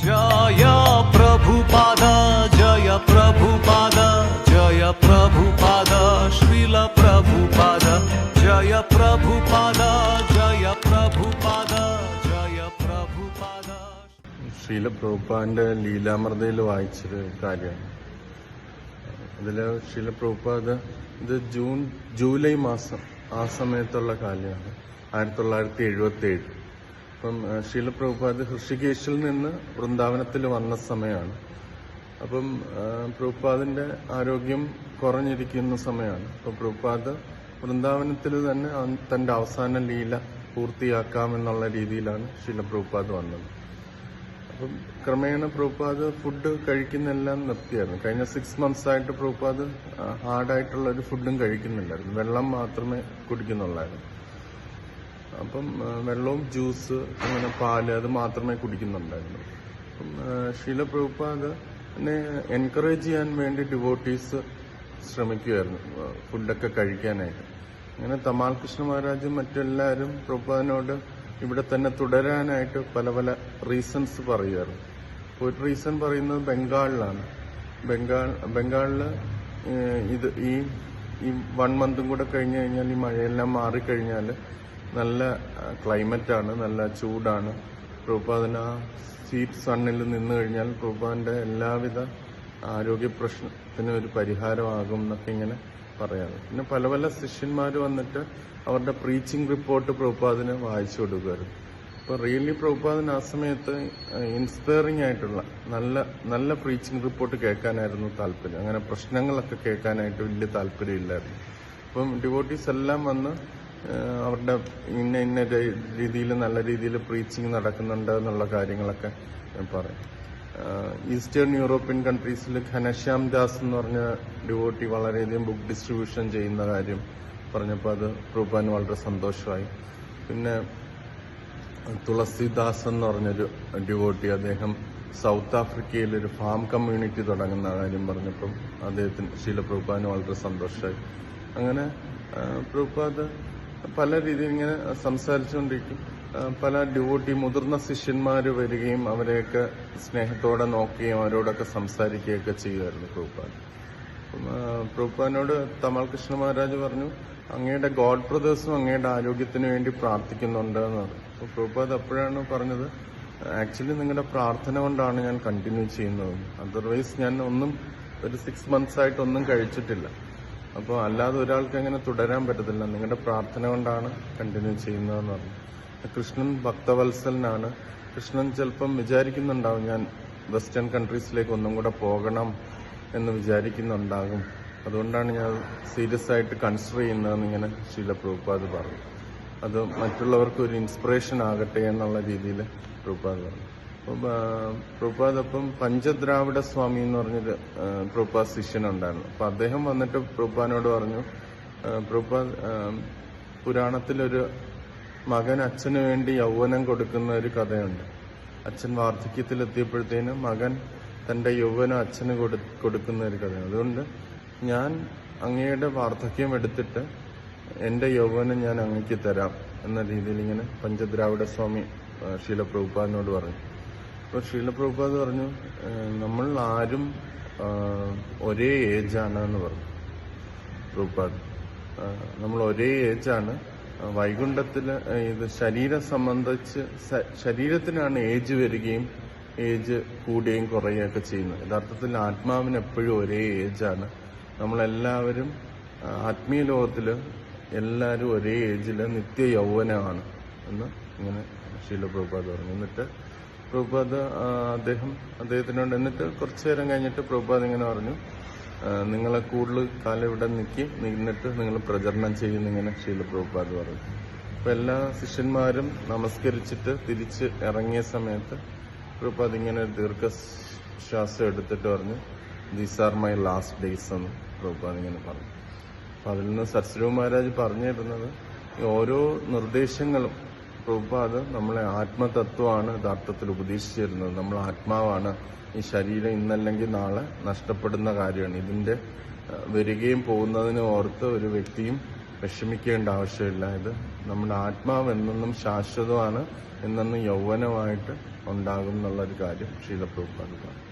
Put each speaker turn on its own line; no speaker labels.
जय प्रभुपाद जय प्रभुपाद जय प्रभुपाद श्रील प्रभुपाद जय प्रभुपाद जय प्रभुपाद जय प्रभुपाद.
ശ്രീല പ്രഭുപാദിന്റെ ലീലാമൃതയിൽ വായിച്ചൊരു കാര്യമാണ്. അതില് ശ്രീല പ്രഭുപാദ് ഇത് ജൂലൈ മാസം ആ സമയത്തുള്ള കാര്യമാണ്, 1977. അപ്പം ശ്രീല പ്രഭുപാദ് ഹൃഷികേശിൽ നിന്ന് വൃന്ദാവനത്തിൽ വന്ന സമയമാണ്. അപ്പം പ്രഭുപാദിന്റെ ആരോഗ്യം കുറഞ്ഞിരിക്കുന്ന സമയമാണ്. അപ്പം പ്രഭുപാദ് വൃന്ദാവനത്തിൽ തന്നെ തന്റെ അവസാന ലീല പൂർത്തിയാക്കാമെന്നുള്ള രീതിയിലാണ് ശ്രീല പ്രഭുപാദ് വന്നത്. അപ്പം ക്രമേണ പ്രഭുപാദ് ഫുഡ് കഴിക്കുന്നെല്ലാം നിർത്തിയായിരുന്നു. കഴിഞ്ഞ 6 months ആയിട്ട് പ്രഭുപാദ് ഹാർഡായിട്ടുള്ള ഒരു ഫുഡും കഴിക്കുന്നില്ലായിരുന്നു, വെള്ളം മാത്രമേ കുടിക്കുന്നുള്ളായിരുന്നു. അപ്പം വെള്ളവും ജ്യൂസ് അങ്ങനെ പാല് അത് മാത്രമേ കുടിക്കുന്നുണ്ടായിരുന്നു. അപ്പം ശ്രീല പ്രഭുപാദിനെ എൻകറേജ് ചെയ്യാൻ വേണ്ടി ഡിവോട്ടീസ് ശ്രമിക്കുമായിരുന്നു ഫുഡൊക്കെ കഴിക്കാനായിട്ട്. അങ്ങനെ തമാൽ കൃഷ്ണ മഹാരാജും മറ്റെല്ലാവരും പ്രഭുപാദിനോട് ഇവിടെ തന്നെ തുടരാനായിട്ട് പല പല റീസൺസ് പറയുമായിരുന്നു. ഒരു റീസൺ പറയുന്നത് ബംഗാളിലാണ്. ബംഗാളിൽ ഇത് ഈ 1 month കൂടെ കഴിഞ്ഞു കഴിഞ്ഞാൽ ഈ മഴയെല്ലാം മാറിക്കഴിഞ്ഞാൽ നല്ല ക്ലൈമറ്റാണ്, നല്ല ചൂടാണ്. പ്രഭുപാദിന് ആ ഹീറ്റ് സണ്ണിൽ നിന്ന് കഴിഞ്ഞാൽ പ്രഭുപാദിന്റെ എല്ലാവിധ ആരോഗ്യ പ്രശ്നത്തിനും ഒരു പരിഹാരമാകും എന്നൊക്കെ ഇങ്ങനെ പറയാറ്. പിന്നെ പല പല ശിഷ്യന്മാർ വന്നിട്ട് അവരുടെ പ്രീച്ചിങ് റിപ്പോർട്ട് പ്രഭുപാദിന് വായിച്ചു കൊടുക്കുമായിരുന്നു. അപ്പോൾ റിയലി പ്രഭുപാദിന് ആ സമയത്ത് ഇൻസ്പയറിംഗ് ആയിട്ടുള്ള നല്ല പ്രീച്ചിങ് റിപ്പോർട്ട് കേൾക്കാനായിരുന്നു താല്പര്യം. അങ്ങനെ പ്രശ്നങ്ങളൊക്കെ കേൾക്കാനായിട്ട് വലിയ താല്പര്യമില്ലായിരുന്നു. അപ്പം ഡിവോട്ടീസ് എല്ലാം വന്ന് അവരുടെ ഇന്ന രീതിയിൽ നല്ല രീതിയിൽ പ്രീച്ചിങ് നടക്കുന്നുണ്ട് എന്നുള്ള കാര്യങ്ങളൊക്കെ പറയും. ഈസ്റ്റേൺ യൂറോപ്യൻ കൺട്രീസിൽ ഘനശ്യാം ദാസ് എന്ന് പറഞ്ഞ ഡിവോട്ടി വളരെയധികം ബുക്ക് ഡിസ്ട്രിബ്യൂഷൻ ചെയ്യുന്ന കാര്യം പറഞ്ഞപ്പോൾ അത് പ്രഭുപാദിന് വളരെ സന്തോഷമായി. പിന്നെ തുളസിദാസ് എന്ന് പറഞ്ഞൊരു ഡിവോട്ടി, അദ്ദേഹം സൗത്ത് ആഫ്രിക്കയിൽ ഒരു ഫാം കമ്മ്യൂണിറ്റി തുടങ്ങുന്ന കാര്യം പറഞ്ഞപ്പം അദ്ദേഹത്തിന് ശ്രീല പ്രഭുപാദിന് വളരെ സന്തോഷമായി. അങ്ങനെ പ്രഭുപാദ് പല രീതിയിൽ ഇങ്ങനെ സംസാരിച്ചുകൊണ്ടിരിക്കും. പല ഡിവോട്ടി മുതിർന്ന ശിഷ്യന്മാർ വരികയും അവരെയൊക്കെ സ്നേഹത്തോടെ നോക്കുകയും അവരോടൊക്കെ സംസാരിക്കുകയൊക്കെ ചെയ്യുമായിരുന്നു പ്രഭുപാദ്. പ്രഭുപാദിനോട് തമാൽ കൃഷ്ണ മഹാരാജ് പറഞ്ഞു, അങ്ങയുടെ ഗോഡ് ബ്രദേഴ്സും അങ്ങയുടെ ആരോഗ്യത്തിന് വേണ്ടി പ്രാർത്ഥിക്കുന്നുണ്ട് എന്ന് പറഞ്ഞു. അപ്പോൾ പ്രഭുപാദ് അപ്പോഴാണ് പറഞ്ഞത്, ആക്ച്വലി നിങ്ങളുടെ പ്രാർത്ഥന കൊണ്ടാണ് ഞാൻ കണ്ടിന്യൂ ചെയ്യുന്നത്, അതർവൈസ് ഞാൻ ഒരു 6 months ആയിട്ടൊന്നും കഴിച്ചിട്ടില്ല. അപ്പോൾ അല്ലാതെ ഒരാൾക്ക് അങ്ങനെ തുടരാൻ പറ്റത്തില്ല, നിങ്ങളുടെ പ്രാർത്ഥന കൊണ്ടാണ് കണ്ടിന്യൂ ചെയ്യുന്നതെന്ന് പറഞ്ഞു. കൃഷ്ണൻ ഭക്തവത്സലനാണ്. കൃഷ്ണൻ ചിലപ്പം വിചാരിക്കുന്നുണ്ടാവും ഞാൻ വെസ്റ്റേൺ കൺട്രീസിലേക്ക് ഒന്നും കൂടെ പോകണം എന്ന് വിചാരിക്കുന്നുണ്ടാകും, അതുകൊണ്ടാണ് ഞാൻ സീരിയസ് ആയിട്ട് കൺസിഡർ ചെയ്യുന്നതെന്ന് ഇങ്ങനെ ശ്രീല പ്രഭുപാദ് പറഞ്ഞു. അത് മറ്റുള്ളവർക്ക് ഒരു ഇൻസ്പിറേഷൻ ആകട്ടെ എന്നുള്ള രീതിയിൽ പ്രഭുപാദ് പറഞ്ഞു. പ്രഭുപാദ് അപ്പം പഞ്ചദ്രാവിഡ സ്വാമി എന്ന് പറഞ്ഞൊരു പ്രഭുപാദ് ശിഷ്യനുണ്ടായിരുന്നു. അപ്പൊ അദ്ദേഹം വന്നിട്ട് പ്രഭുപാദിനോട് പറഞ്ഞു, പ്രഭുപാദ് പുരാണത്തിലൊരു മകൻ അച്ഛന് വേണ്ടി യൗവനം കൊടുക്കുന്ന ഒരു കഥയുണ്ട്. അച്ഛൻ വാർദ്ധക്യത്തിലെത്തിയപ്പോഴത്തേനും മകൻ തന്റെ യൗവനം അച്ഛന് കൊടുക്കുന്ന ഒരു കഥയാണ്. അതുകൊണ്ട് ഞാൻ അങ്ങയുടെ വാർദ്ധക്യം എടുത്തിട്ട് എന്റെ യൗവനം ഞാൻ അങ്ങയ്ക്ക് തരാം എന്ന രീതിയിൽ ഇങ്ങനെ പഞ്ചദ്രാവിഡ സ്വാമി ശ്രീല പ്രഭുപാദിനോട് പറഞ്ഞു. അപ്പോൾ ശ്രീല പ്രഭുപാദ് പറഞ്ഞു, നമ്മൾ ആരും ഒരേ ഏജാണ് എന്ന് പറഞ്ഞു പ്രഭുപാദ്. നമ്മൾ ഒരേ ഏജാണ്. വൈകുണ്ഠത്തില് ഇത് ശരീരം സംബന്ധിച്ച് ശരീരത്തിനാണ് ഏജ് വരികയും ഏജ് കൂടുകയും കുറയുകയൊക്കെ ചെയ്യുന്നത്. യഥാർത്ഥത്തിൽ ആത്മാവിന് എപ്പോഴും ഒരേ ഏജാണ്. നമ്മളെല്ലാവരും ആത്മീയ ലോകത്തില് എല്ലാവരും ഒരേ ഏജില് നിത്യ യൗവനമാണ് എന്ന് ഇങ്ങനെ ശ്രീല പ്രഭുപാദ് പറഞ്ഞു. എന്നിട്ട് പ്രഭുപാദ് അദ്ദേഹത്തിനോട് എന്നിട്ട് കുറച്ചു നേരം കഴിഞ്ഞിട്ട് പ്രഭുപാദ് ഇങ്ങനെ പറഞ്ഞു, നിങ്ങളെ കൂടുതൽ കാലം ഇവിടെ നിന്നിട്ട് നിങ്ങൾ പ്രചരണം ചെയ്യുന്നിങ്ങനെ ശ്രീല പ്രഭുപാദ് പറഞ്ഞു. അപ്പൊ എല്ലാ ശിഷ്യന്മാരും നമസ്കരിച്ചിട്ട് തിരിച്ച് ഇറങ്ങിയ സമയത്ത് പ്രഭുപാദ് ഇങ്ങനെ ദീർഘശ്വാസം എടുത്തിട്ട് പറഞ്ഞു, these are my last days എന്ന് പ്രഭുപാദ് ഇങ്ങനെ പറഞ്ഞു. അപ്പൊ അതിൽ നിന്ന് സത്സ്വരൂപ മഹാരാജ് പറഞ്ഞിരുന്നത്, ഓരോ നിർദ്ദേശങ്ങളും പ്രഭുപാദ് നമ്മളെ ആത്മതത്വമാണ് യഥാർത്ഥത്തിൽ ഉപദേശിച്ചിരുന്നത്. നമ്മൾ ആത്മാവാണ്, ഈ ശരീരം ഇന്നല്ലെങ്കിൽ നാളെ നഷ്ടപ്പെടുന്ന കാര്യമാണ്. ഇതിന്റെ വരികയും പോകുന്നതിന് ഓർത്ത് ഒരു വ്യക്തിയും വിഷമിക്കേണ്ട ആവശ്യമില്ല. ഇത് നമ്മുടെ ആത്മാവ് എന്നെന്നും ശാശ്വതമാണ്, എന്നെന്നും യൗവനമായിട്ട് ഉണ്ടാകും എന്നുള്ളൊരു കാര്യം ശീല പ്രഭുപാദ് പറഞ്ഞു.